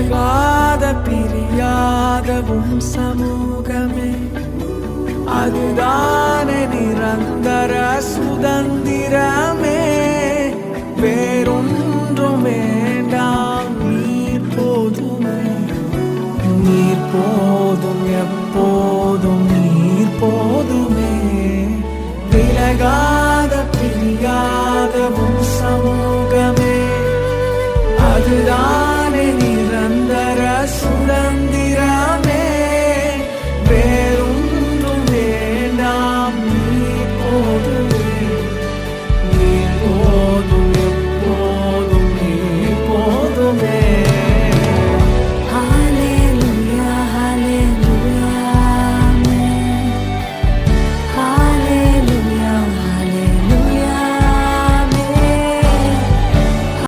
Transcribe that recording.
பிரிக்காத பிரியாத உன் சமூகமே அதுதானே நிரந்தர சுதந்திரமே. வேறொன்றும் வேண்டாம், நீர் போதுமே. நீர் போதும், எப்போதும் நீர் போதுமே. விலகா